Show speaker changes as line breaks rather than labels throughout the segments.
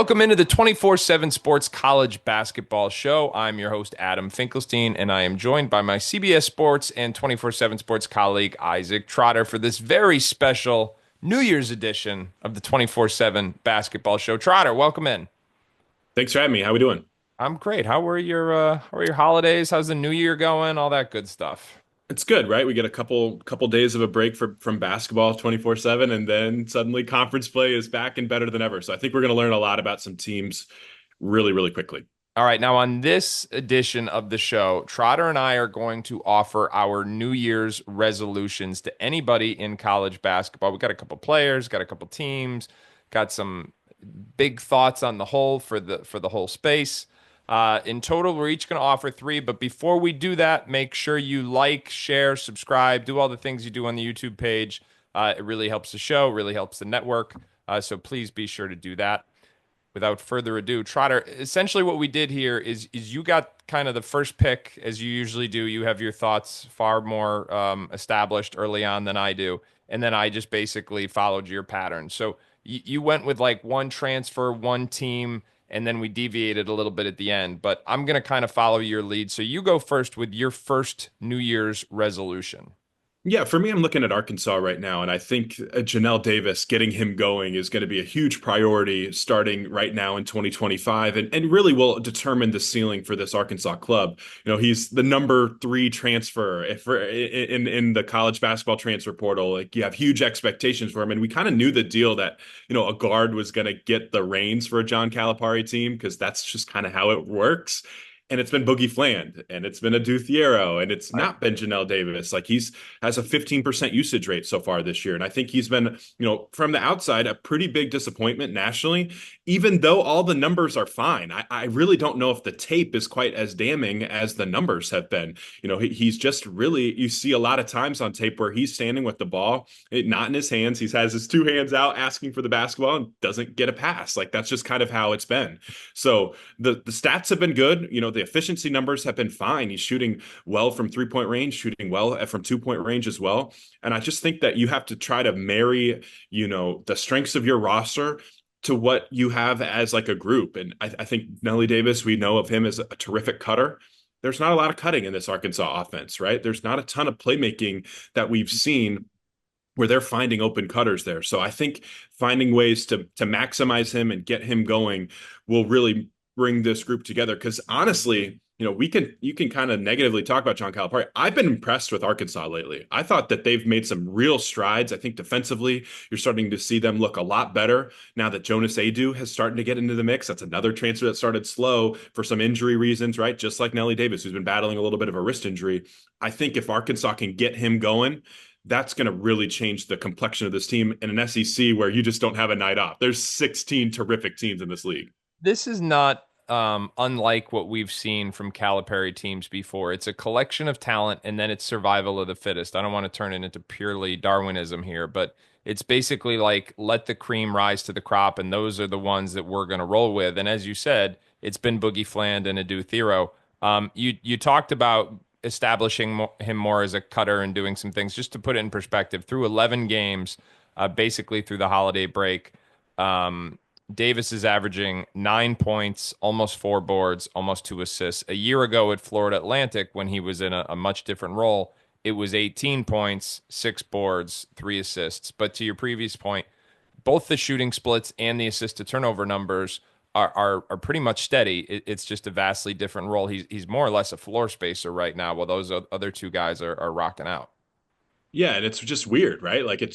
Welcome into the 24/7 Sports College Basketball Show. I'm your host, Adam Finkelstein, and I am joined by my CBS Sports and 24/7 Sports colleague, Isaac Trotter, for this very special New Year's edition of the 24/7 Basketball Show. Trotter, welcome in.
Thanks for having me. How we doing?
I'm great. How were your holidays? How's the new year going? All that good stuff.
It's good, right? We get a couple days of a break from basketball 24/7, and then suddenly conference play is back and better than ever. So I think we're going to learn a lot about some teams really, really quickly.
All right, now on this edition of the show, Trotter and I are going to offer our New Year's resolutions to anybody in college basketball. We got a couple players, got a couple teams, got some big thoughts on the whole for the whole space. In total, we're each going to offer three. But before we do that, make sure you like, share, subscribe, do all the things you do on the YouTube page. It really helps the show, really helps the network. So please be sure to do that. Without further ado, Trotter, essentially what we did here is you got kind of the first pick, as you usually do. You have your thoughts far more established early on than I do, and then I just basically followed your pattern. So you went with like one transfer, one team, and then we deviated a little bit at the end. But I'm gonna kind of follow your lead. So you go first with your first New Year's resolution.
Yeah, for me, I'm looking at Arkansas right now, and I think Janelle Davis getting him going is going to be a huge priority starting right now in 2025, and really will determine the ceiling for this Arkansas club. He's the number three transfer in the college basketball transfer portal. Like you have huge expectations for him, and we kind of knew the deal that a guard was going to get the reins for a John Calipari team because that's just kind of how it works. And it's been Boogie Fland, and it's been a Thiero, and it's
Right.
not been Janelle Davis. Like he's has a 15% usage rate so far this year. And I think he's been, from the outside, a pretty big disappointment nationally, even though all the numbers are fine. I really don't know if the tape is quite as damning as the numbers have been. He's just really, you see a lot of times on tape where he's standing with the ball, not in his hands. He has his two hands out asking for the basketball and doesn't get a pass. Like that's just kind of how it's been. So the stats have been good. The efficiency numbers have been fine. He's shooting well from 3-point range, shooting well from 2-point range as well. And I just think that you have to try to marry, the strengths of your roster to what you have as like a group. And I think Nelly Davis, we know of him as a terrific cutter. There's not a lot of cutting in this Arkansas offense, right? There's not a ton of playmaking that we've seen where they're finding open cutters there. So I think finding ways to maximize him and get him going will really bring this group together. Because honestly, you can kind of negatively talk about John Calipari. I've been impressed with Arkansas lately. I thought that they've made some real strides. I think defensively, you're starting to see them look a lot better now that Jonas Adu has started to get into the mix. That's another transfer that started slow for some injury reasons, right? Just like Nelly Davis, who's been battling a little bit of a wrist injury. I think if Arkansas can get him going, that's going to really change the complexion of this team in an SEC where you just don't have a night off. There's 16 terrific teams in this league.
This is not unlike what we've seen from Calipari teams before. It's a collection of talent and then it's survival of the fittest. I don't want to turn it into purely Darwinism here, but it's basically like let the cream rise to the crop, and those are the ones that we're going to roll with. And as you said, it's been Boogie Fland and Adu Thiero. You talked about establishing him more as a cutter and doing some things. Just to put it in perspective, through 11 games, basically through the holiday break. Davis is averaging 9 points, almost 4 boards, almost 2 assists. A year ago at Florida Atlantic, when he was in a much different role, it was 18 points, 6 boards, 3 assists. But to your previous point, both the shooting splits and the assist to turnover numbers are pretty much steady. It's just a vastly different role. He's more or less a floor spacer right now, while those other two guys are rocking out.
Yeah, and it's just weird, right? Like it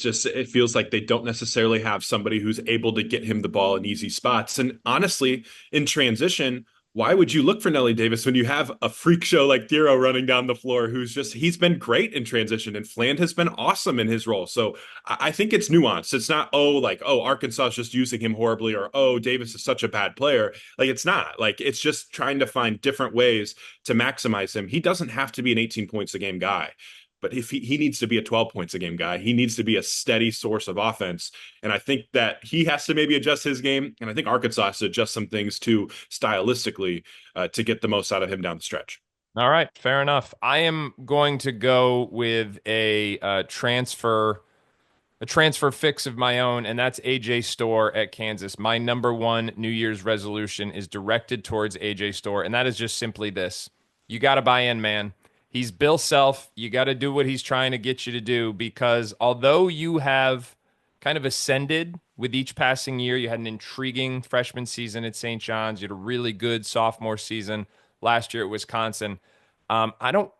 feels like they don't necessarily have somebody who's able to get him the ball in easy spots. And honestly, in transition, why would you look for Nelly Davis when you have a freak show like Thiero running down the floor he's been great in transition, and Fland has been awesome in his role. So I think it's nuanced. It's not, Arkansas is just using him horribly, or Davis is such a bad player. Like it's not. Like it's just trying to find different ways to maximize him. He doesn't have to be an 18 points a game guy. But if he needs to be a 12 points a game guy, he needs to be a steady source of offense. And I think that he has to maybe adjust his game. And I think Arkansas has to adjust some things too, stylistically, to get the most out of him down the stretch.
All right, fair enough. I am going to go with a transfer a transfer fix of my own, and that's AJ Storr at Kansas. My number one New Year's resolution is directed towards AJ Storr, and that is just simply this. You got to buy in, man. He's Bill Self. You got to do what he's trying to get you to do because although you have kind of ascended with each passing year, you had an intriguing freshman season at St. John's, you had a really good sophomore season last year at Wisconsin. I don't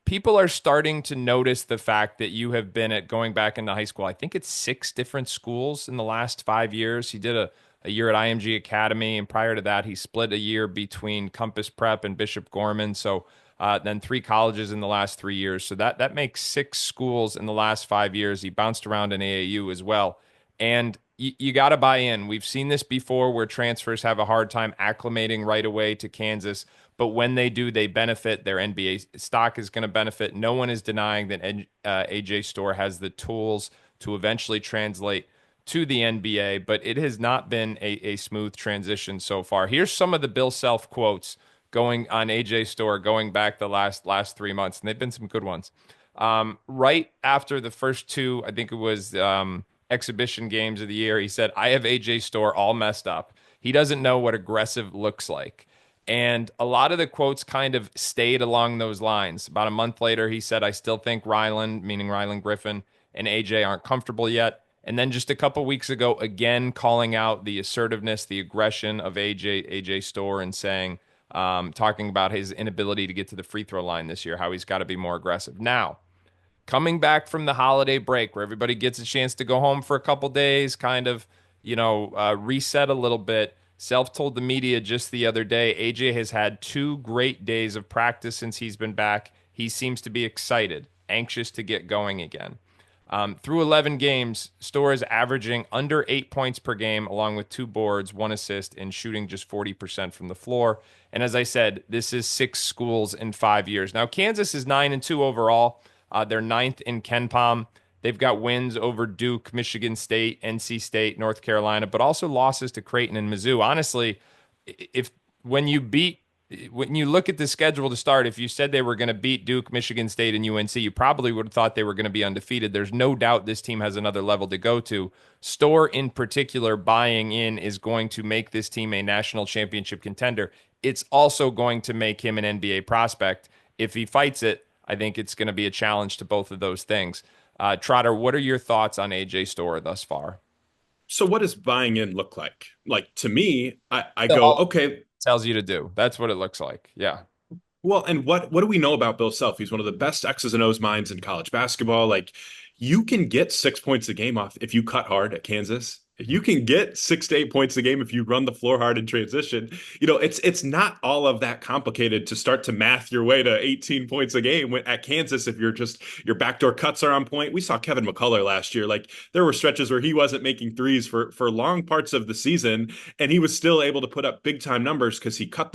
people are starting to notice the fact that you have been at going back into high school. I think it's six different schools in the last 5 years. He did a year at IMG Academy, and prior to that, he split a year between Compass Prep and Bishop Gorman. So then three colleges in the last 3 years. So that makes six schools in the last 5 years. He bounced around in AAU as well. And you got to buy in. We've seen this before where transfers have a hard time acclimating right away to Kansas. But when they do, they benefit. Their NBA stock is going to benefit. No one is denying that AJ Storr has the tools to eventually translate to the NBA, but it has not been a smooth transition so far. Here's some of the Bill Self quotes going on AJ Storr going back the last 3 months, and they've been some good ones. Right after the first two, I think it was exhibition games of the year, he said, "I have AJ Storr all messed up. He doesn't know what aggressive looks like." And a lot of the quotes kind of stayed along those lines. About a month later, he said, "I still think Ryland, meaning Ryland Griffin, and AJ aren't comfortable yet." And then just a couple weeks ago, again calling out the assertiveness, the aggression of AJ Storr, and saying, talking about his inability to get to the free throw line this year, how he's got to be more aggressive. Now, coming back from the holiday break where everybody gets a chance to go home for a couple days, kind of, reset a little bit. Self told the media just the other day, AJ has had 2 great days of practice since he's been back. He seems to be excited, anxious to get going again. Through 11 games, Storr is averaging under 8 points per game, along with 2 boards, 1 assist, and shooting just 40% from the floor. And as I said, this is 6 schools in 5 years. Now, Kansas is 9-2 overall. They're ninth in Ken Palm. They've got wins over Duke, Michigan State, NC State, North Carolina, but also losses to Creighton and Mizzou. Honestly, if when you beat when you look at the schedule to start, if you said they were going to beat Duke, Michigan State, and UNC, you probably would have thought they were going to be undefeated. There's no doubt this team has another level to go to. Storr, in particular, buying in is going to make this team a national championship contender. It's also going to make him an NBA prospect. If he fights it, I think it's going to be a challenge to both of those things. Trotter, what are your thoughts on AJ Storr thus far?
So what does buying in look like? Like to me, I go,
All
okay,
tells you to do. That's what it looks like. Yeah.
well, and what do we know about Bill Self? He's one of the best X's and O's minds in college basketball. Like you can get 6 points a game off if you cut hard at Kansas. You can get 6 to 8 points a game if you run the floor hard in transition. It's not all of that complicated to start to math your way to 18 points a game at Kansas if you're just your backdoor cuts are on point. We saw Kevin McCullough last year. Like there were stretches where he wasn't making threes for long parts of the season, and he was still able to put up big time numbers because he cut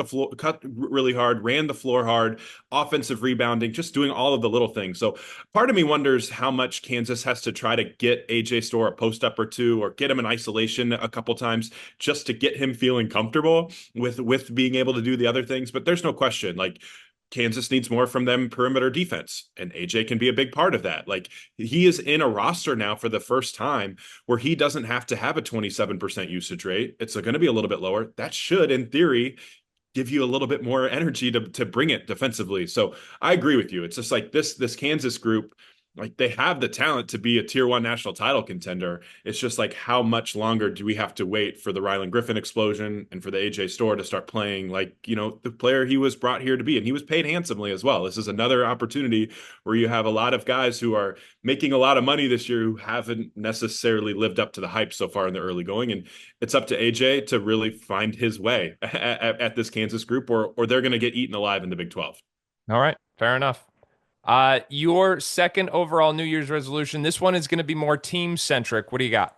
really hard, ran the floor hard, offensive rebounding, just doing all of the little things. So part of me wonders how much Kansas has to try to get AJ Storr a post up or two, or get him in isolation a couple times just to get him feeling comfortable with being able to do the other things. But there's no question, like Kansas needs more from them perimeter defense, and AJ can be a big part of that. Like he is in a roster now for the first time where he doesn't have to have a 27% usage rate. It's going to be a little bit lower. That should, in theory, give you a little bit more energy to bring it defensively. So I agree with you. It's just like this Kansas group, like they have the talent to be a tier one national title contender. It's just like how much longer do we have to wait for the Ryland Griffin explosion and for the AJ Storr to start playing like, the player he was brought here to be. And he was paid handsomely as well. This is another opportunity where you have a lot of guys who are making a lot of money this year who haven't necessarily lived up to the hype so far in the early going. And it's up to AJ to really find his way at this Kansas group, or they're going to get eaten alive in the Big 12.
All right. Fair enough. Your second overall New Year's resolution. This one is going to be more team centric. What do you got?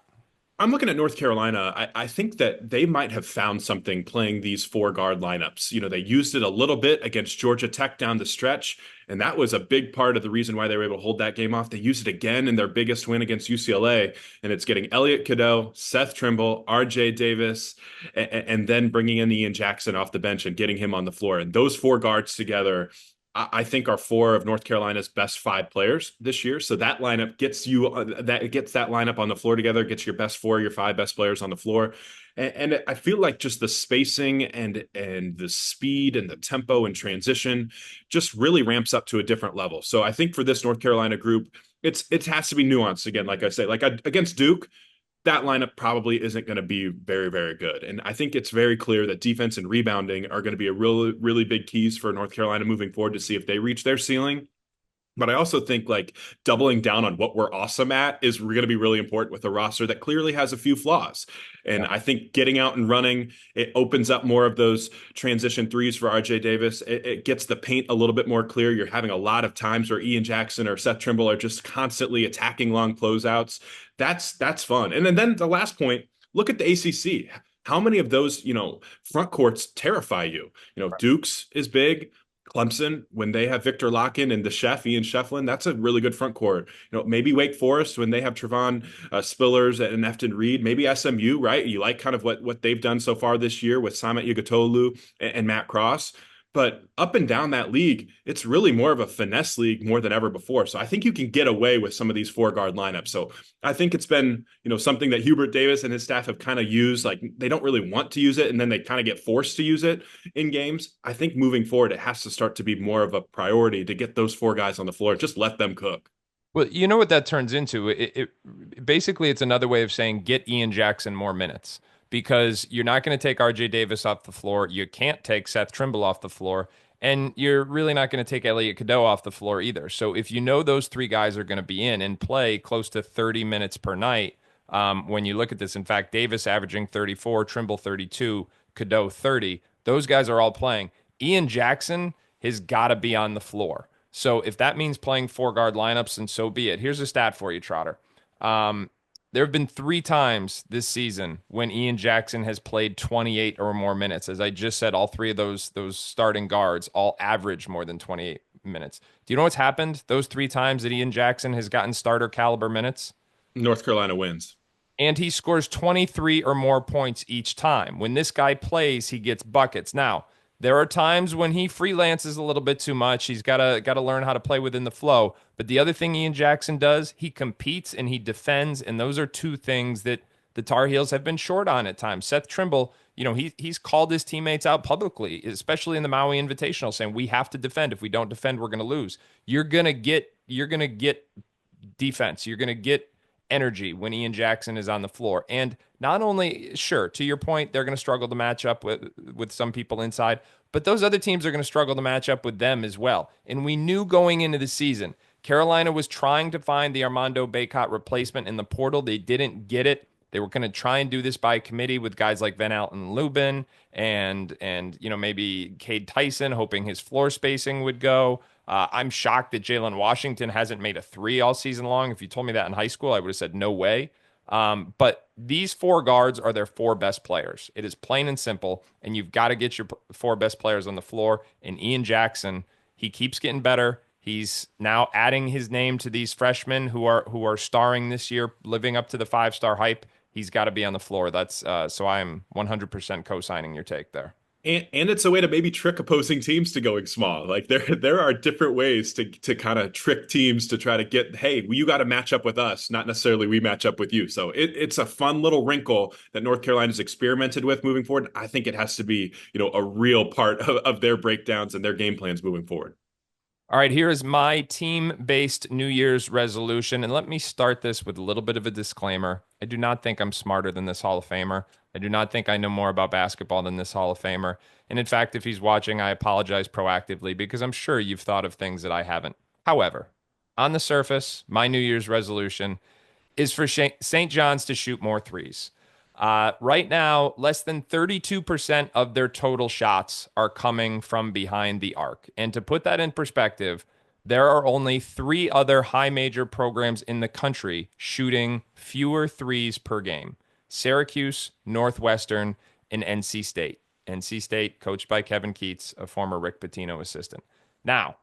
I'm looking at North Carolina. I think that they might have found something playing these four guard lineups. They used it a little bit against Georgia Tech down the stretch, and that was a big part of the reason why they were able to hold that game off. They used it again in their biggest win against UCLA, and it's getting Elliot Cadeau, Seth Trimble, RJ Davis, and then bringing in Ian Jackson off the bench and getting him on the floor. And those four guards together I think are four of North Carolina's best five players this year. So that lineup gets you that lineup on the floor together, gets your best four, your five best players on the floor. And I feel like just the spacing and the speed and the tempo and transition just really ramps up to a different level. So I think for this North Carolina group, it has to be nuanced again. Like I say, like against Duke, that lineup probably isn't going to be very, very good. And I think it's very clear that defense and rebounding are going to be a really, really big keys for North Carolina moving forward to see if they reach their ceiling. But I also think like doubling down on what we're awesome at is going to be really important with a roster that clearly has a few flaws. And I think getting out and running, it opens up more of those transition threes for RJ Davis. It gets the paint a little bit more clear. You're having a lot of times where Ian Jackson or Seth Trimble are just constantly attacking long closeouts. That's fun. And then the last point, look at the ACC. How many of those, front courts terrify you? Duke's is big. Clemson, when they have Victor Locken and the chef, Ian Shefflin, that's a really good front court. Maybe Wake Forest when they have Trevon Spillers and Efton Reed. Maybe SMU, right? You like kind of what they've done so far this year with Samet Yugotolu and Matt Cross. But up and down that league, it's really more of a finesse league more than ever before. So I think you can get away with some of these four guard lineups. So I think it's been, something that Hubert Davis and his staff have kind of used. Like they don't really want to use it, and then they kind of get forced to use it in games. I think moving forward, it has to start to be more of a priority to get those four guys on the floor. Just let them cook.
Well, you know what that turns into? Basically it's another way of saying get Ian Jackson more minutes because you're not going to take RJ Davis off the floor. You can't take Seth Trimble off the floor, and you're really not going to take Elliot Cadeau off the floor either. So if you know those three guys are going to be in and play close to 30 minutes per night, when you look at this, in fact, Davis averaging 34, Trimble 32, Cadeau 30. Those guys are all playing. Ian Jackson has got to be on the floor. So if that means playing four guard lineups, then so be it. Here's a stat for you, Trotter. Um, there have been three times this season when Ian Jackson has played 28 or more minutes. As I just said, all three of those starting guards all average more than 28 minutes. Do you know what's happened those three times that Ian Jackson has gotten starter caliber minutes?
North Carolina wins.
And he scores 23 or more points each time. When this guy plays, he gets buckets. Now, there are times when he freelances a little bit too much. He's got to learn how to play within the flow. But the other thing Ian Jackson does, he competes and he defends, and those are two things that the Tar Heels have been short on at times. Seth Trimble, he's called his teammates out publicly, especially in the Maui Invitational, saying we have to defend. If we don't defend, we're going to lose. You're going to get defense. You're going to get energy when Ian Jackson is on the floor. And not only, sure, to your point, they're going to struggle to match up with some people inside, but those other teams are going to struggle to match up with them as well. And we knew going into the season, Carolina was trying to find the Armando Bacot replacement in the portal. They didn't get it. They were going to try and do this by committee with guys like Van Alten Lubin and maybe Cade Tyson, hoping his floor spacing would go. I'm shocked that Jalen Washington hasn't made a three all season long. If you told me that in high school, I would have said no way. But these four guards are their four best players. It is plain and simple, and you've got to get your four best players on the floor. And Ian Jackson, he keeps getting better. He's now adding his name to these freshmen who are starring this year, living up to the five-star hype. He's got to be on the floor. That's so I'm 100% co-signing your take there.
And it's a way to maybe trick opposing teams to going small. Like there are different ways to kind of trick teams to try to get, hey, you got to match up with us, not necessarily we match up with you. So it's a fun little wrinkle that North Carolina's experimented with moving forward. I think it has to be, a real part of their breakdowns and their game plans moving forward.
All right, here is my team-based New Year's resolution, and let me start this with a little bit of a disclaimer. I do not think I'm smarter than this Hall of Famer. I do not think I know more about basketball than this Hall of Famer. And in fact, if he's watching, I apologize proactively because I'm sure you've thought of things that I haven't. However, on the surface, my New Year's resolution is for St. John's to shoot more threes. Right now, less than 32% of their total shots are coming from behind the arc. And to put that in perspective, there are only three other high major programs in the country shooting fewer threes per game: Syracuse, Northwestern, and NC State. NC State, coached by Kevin Keats, a former Rick Pitino assistant. Now,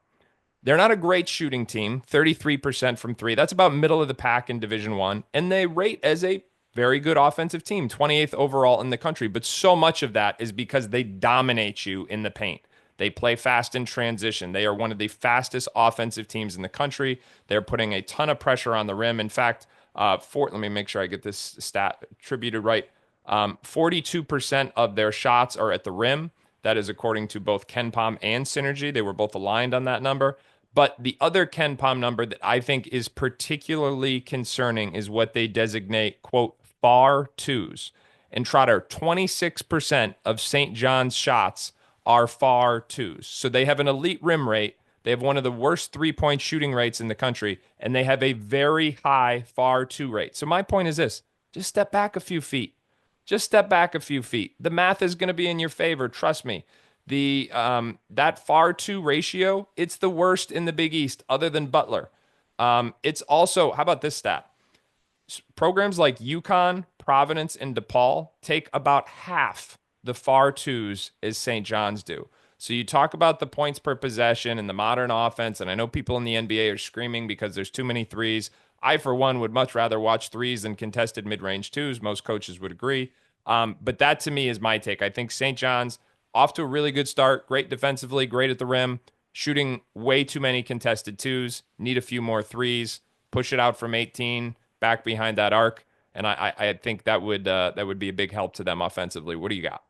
they're not a great shooting team, 33% from three. That's about middle of the pack in Division One, and they rate as a very good offensive team, 28th overall in the country. But so much of that is because they dominate you in the paint. They play fast in transition. They are one of the fastest offensive teams in the country. They're putting a ton of pressure on the rim. In fact, let me make sure I get this stat attributed right. 42% of their shots are at the rim. That is according to both Ken Pom and Synergy. They were both aligned on that number. But the other Ken Pom number that I think is particularly concerning is what they designate, quote, far twos. And Trotter, 26% of St. John's shots are far twos. So they have an elite rim rate. They have one of the worst 3-point shooting rates in the country, and they have a very high far two rate. So my point is this: just step back a few feet. Just step back a few feet. The math is going to be in your favor. Trust me. The that far two ratio, it's the worst in the Big East, other than Butler. It's also, how about this stat? Programs like UConn, Providence, and DePaul take about half the far twos as St. John's do. So you talk about the points per possession and the modern offense, and I know people in the NBA are screaming because there's too many threes. I, for one, would much rather watch threes than contested mid-range twos. Most coaches would agree. But that to me is my take. I think St. John's off to a really good start, great defensively, great at the rim, shooting way too many contested twos, need a few more threes, push it out from 18, back behind that arc. And I think that would be a big help to them offensively. What do you got?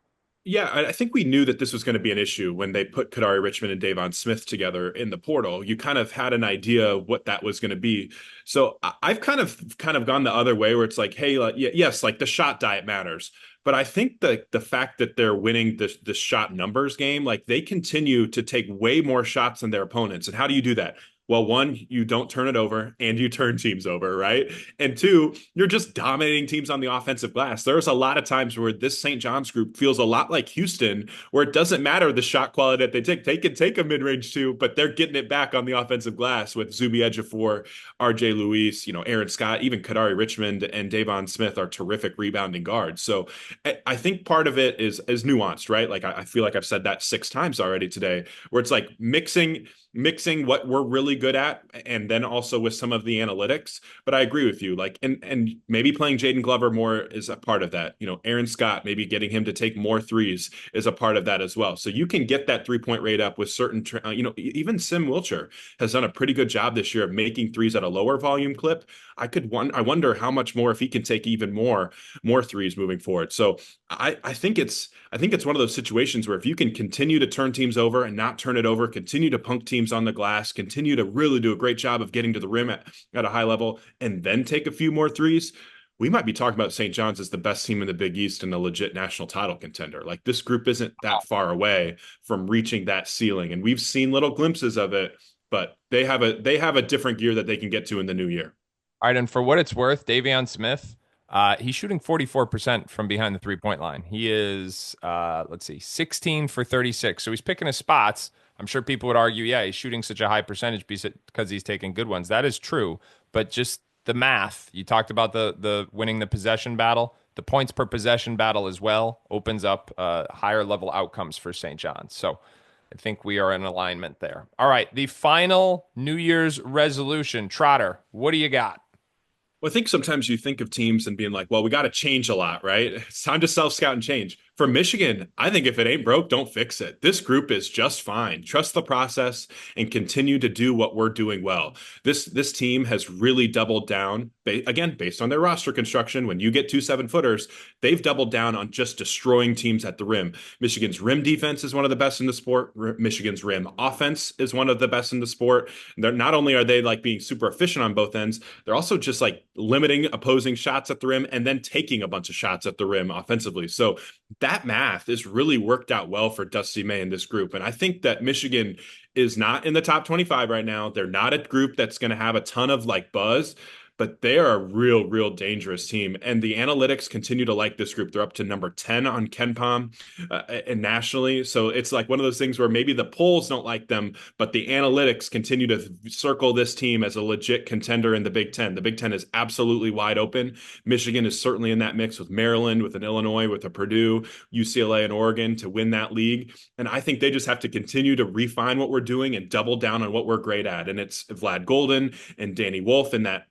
Yeah, I think we knew that this was going to be an issue when they put Kadari Richmond and Davon Smith together in the portal. You kind of had an idea of what that was going to be. So I've kind of gone the other way where it's like, hey, yes, like the shot diet matters. But I think the fact that they're winning the shot numbers game, like they continue to take way more shots than their opponents. And how do you do that? Well, one, you don't turn it over and you turn teams over, right? And two, you're just dominating teams on the offensive glass. There's a lot of times where this St. John's group feels a lot like Houston, where it doesn't matter the shot quality that they take. They can take a mid-range two, but they're getting it back on the offensive glass with Zuby Ejiofor, RJ Luis, Aaron Scott, even Kadari Richmond and Davon Smith are terrific rebounding guards. So I think part of it is nuanced, right? Like I feel like I've said that 6 times already today, where it's like mixing what we're really good at and then also with some of the analytics. But I agree with you. Like and maybe playing Jaden Glover more is a part of that. Aaron Scott, maybe getting him to take more threes is a part of that as well. So you can get that 3-point rate up with certain even Sim Wilcher has done a pretty good job this year of making threes at a lower volume clip. I wonder how much more if he can take even more threes moving forward. So I think it's one of those situations where if you can continue to turn teams over and not turn it over, continue to punk teams on the glass, continue to really do a great job of getting to the rim at a high level, and then take a few more threes, we might be talking about St. John's as the best team in the Big East and a legit national title contender. Like this group isn't that far away from reaching that ceiling, and we've seen little glimpses of it, but they have a different gear that they can get to in the new year.
All right, and for what it's worth, Davion Smith, he's shooting 44% from behind the 3-point line. He is, let's see, 16 for 36. So he's picking his spots. I'm sure people would argue, yeah, he's shooting such a high percentage because he's taking good ones. That is true, but just the math. You talked about the winning the possession battle. The points per possession battle as well opens up higher level outcomes for St. John's. So I think we are in alignment there. All right, the final New Year's resolution. Trotter, what do you got?
Well, I think sometimes you think of teams and being like, well, we got to change a lot, right? It's time to self-scout and change. For Michigan, I think if it ain't broke, don't fix it. This group is just fine. Trust the process and continue to do what we're doing well. This team has really doubled down, again, based on their roster construction. When you get 2 7-footers, they've doubled down on just destroying teams at the rim. Michigan's rim defense is one of the best in the sport. Michigan's rim offense is one of the best in the sport. They're not only are they like being super efficient on both ends, they're also just like limiting opposing shots at the rim and then taking a bunch of shots at the rim offensively. So that math has really worked out well for Dusty May and this group. And I think that Michigan is not in the top 25 right now. They're not a group that's going to have a ton of like buzz, but they are a real dangerous team. And the analytics continue to like this group. They're up to number 10 on KenPom and nationally. So it's like one of those things where maybe the polls don't like them, but the analytics continue to circle this team as a legit contender in the Big Ten. The Big Ten is absolutely wide open. Michigan is certainly in that mix with Maryland, with an Illinois, with a Purdue, UCLA, and Oregon to win that league. And I think they just have to continue to refine what we're doing and double down on what we're great at. And it's Vlad Golden and Danny Wolf and that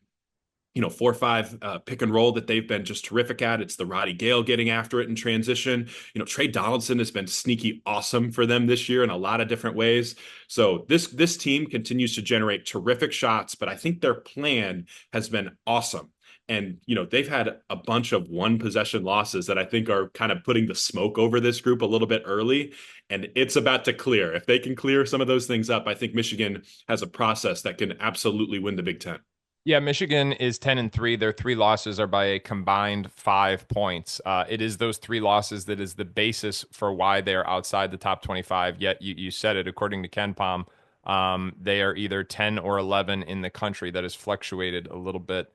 4-5 pick and roll that they've been just terrific at. It's the Roddy Gale getting after it in transition. Trey Donaldson has been sneaky awesome for them this year in a lot of different ways. So this team continues to generate terrific shots, but I think their plan has been awesome. And they've had a bunch of one possession losses that I think are kind of putting the smoke over this group a little bit early. And it's about to clear. If they can clear some of those things up, I think Michigan has a process that can absolutely win the Big Ten.
Yeah, Michigan is 10-3. Their three losses are by a combined 5 points. It is those three losses that is the basis for why they are outside the top 25. Yet you said it, according to Ken Palm, they are either 10 or 11 in the country. That has fluctuated a little bit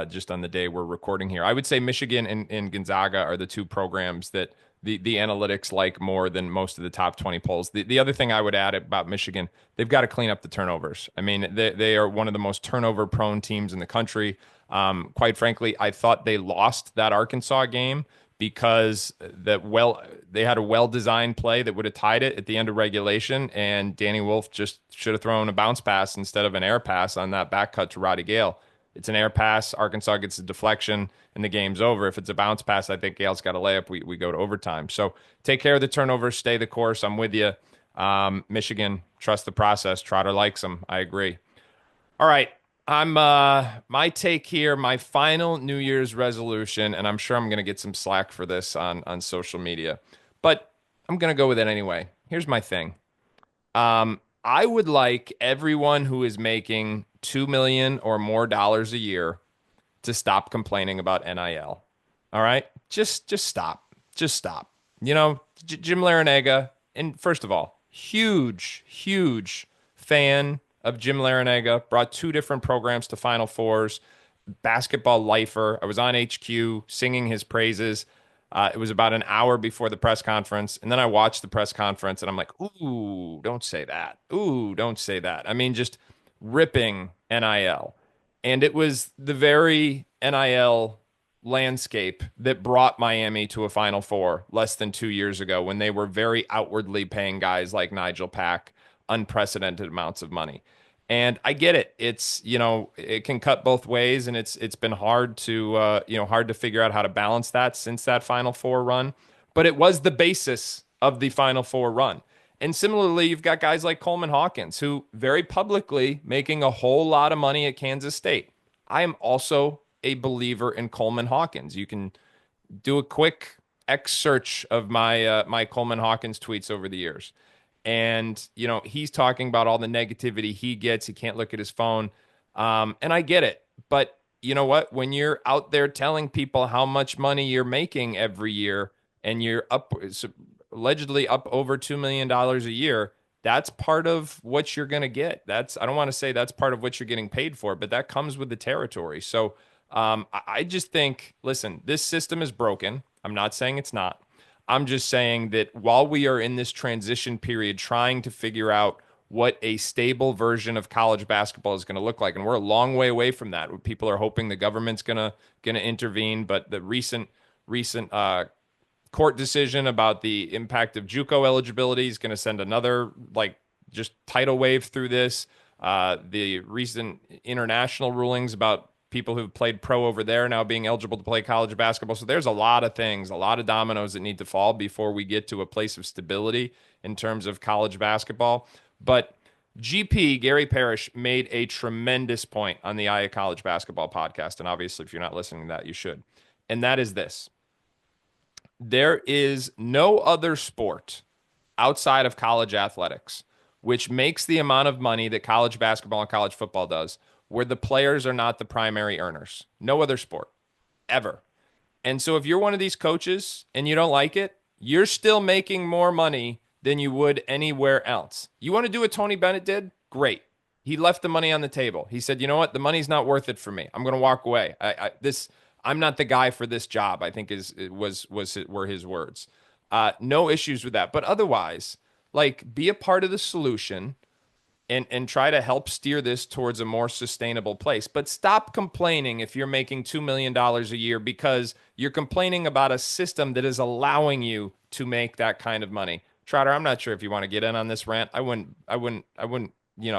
just on the day we're recording here. I would say Michigan and Gonzaga are the two programs that the analytics like more than most of the top 20 polls. The other thing I would add about Michigan, they've got to clean up the turnovers. I mean, they are one of the most turnover prone teams in the country. Quite frankly, I thought they lost that Arkansas game because they had a well-designed play that would have tied it at the end of regulation, and Danny Wolf just should have thrown a bounce pass instead of an air pass on that back cut to Roddy Gale. It's an air pass. Arkansas gets a deflection, and the game's over. If it's a bounce pass, I think Gale's got a layup. We go to overtime. So take care of the turnovers. Stay the course. I'm with you. Michigan, trust the process. Trotter likes them. I agree. All right. I'm my take here, my final New Year's resolution, and I'm sure I'm going to get some slack for this on social media, but I'm going to go with it anyway. Here's my thing. I would like everyone who is making 2 million or more dollars a year to stop complaining about NIL. All right, just stop, just stop. Jim Larinaga, and first of all, huge fan of Jim Larinaga. Brought two different programs to Final Fours. Basketball lifer. I was on HQ singing his praises. It was about an hour before the press conference, and then I watched the press conference, and I'm like, "Ooh, don't say that. Ooh, don't say that." I mean, just ripping NIL, and it was the very NIL landscape that brought Miami to a Final Four less than 2 years ago, when they were very outwardly paying guys like Nigel Pack unprecedented amounts of money. And I get it. It's, it can cut both ways, and it's been hard to hard to figure out how to balance that since that Final Four run. But it was the basis of the Final Four run. And similarly, you've got guys like Coleman Hawkins, who very publicly making a whole lot of money at Kansas State. I am also a believer in Coleman Hawkins. You can do a quick X search of my Coleman Hawkins tweets over the years. And, he's talking about all the negativity he gets. He can't look at his phone. And I get it. But you know what? When you're out there telling people how much money you're making every year, and you're allegedly up over $2 million a year, that's part of what you're going to get. I don't want to say that's part of what you're getting paid for, but that comes with the territory. So I just think, listen, this system is broken. I'm not saying it's not. I'm just saying that while we are in this transition period trying to figure out what a stable version of college basketball is going to look like, and we're a long way away from that. People are hoping the government's gonna intervene, but the recent court decision about the impact of JUCO eligibility is going to send another just tidal wave through this. The recent international rulings about people who've played pro over there now being eligible to play college basketball. So there's a lot of things, a lot of dominoes that need to fall before we get to a place of stability in terms of college basketball. But GP, Gary Parrish, made a tremendous point on the Aya College Basketball podcast. And obviously, if you're not listening to that, you should. And that is this. There is no other sport outside of college athletics which makes the amount of money that college basketball and college football does, where the players are not the primary earners. No other sport, ever. And so if you're one of these coaches and you don't like it, you're still making more money than you would anywhere else. You want to do what Tony Bennett did? Great. He left the money on the table. He said, you know what? The money's not worth it for me. I'm going to walk away. I'm not the guy for this job, I think were his words. No issues with that. But otherwise, be a part of the solution and try to help steer this towards a more sustainable place. But stop complaining if you're making $2 million a year, because you're complaining about a system that is allowing you to make that kind of money. Trotter, I'm not sure if you want to get in on this rant. I wouldn't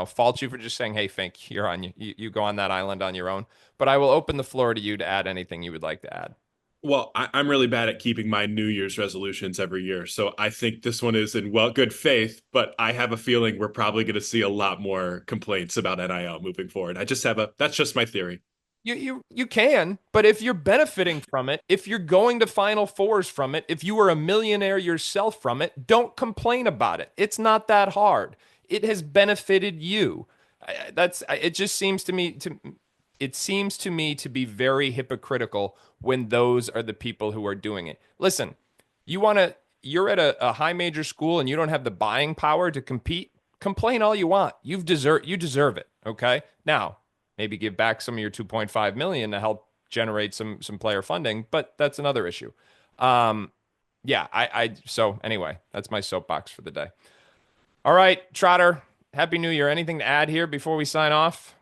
fault you for just saying, "Hey, Fink, you're on you go on that island on your own." But I will open the floor to you to add anything you would like to add.
Well, I'm really bad at keeping my New Year's resolutions every year. So I think this one is in well good faith, but I have a feeling we're probably going to see a lot more complaints about NIL moving forward. That's just my theory.
You can, but if you're benefiting from it, if you're going to Final Fours from it, if you were a millionaire yourself from it, don't complain about it. It's not that hard. It has benefited you. It just seems to me to be very hypocritical when those are the people who are doing it. Listen, you're at a high major school and you don't have the buying power to compete. Complain all you want. You deserve it. Okay. Now, maybe give back some of your 2.5 million to help generate some player funding, but that's another issue. Yeah, so anyway, that's my soapbox for the day. All right, Trotter, Happy New Year. Anything to add here before we sign off?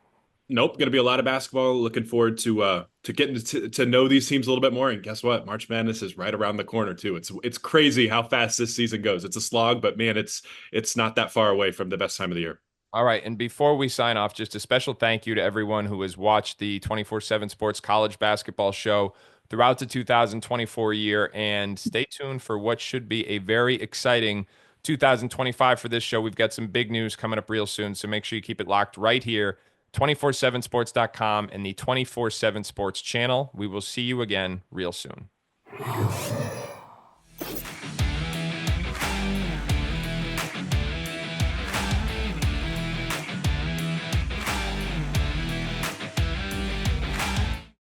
Nope, going to be a lot of basketball. Looking forward to getting to know these teams a little bit more. And guess what? March Madness is right around the corner too. It's crazy how fast this season goes. It's a slog, but man, it's not that far away from the best time of the year.
All right. And before we sign off, just a special thank you to everyone who has watched the 24/7 Sports College Basketball Show throughout the 2024 year. And stay tuned for what should be a very exciting 2025 for this show. We've got some big news coming up real soon. So make sure you keep it locked right here, 247sports.com and the 24/7 Sports channel. We will see you again real soon.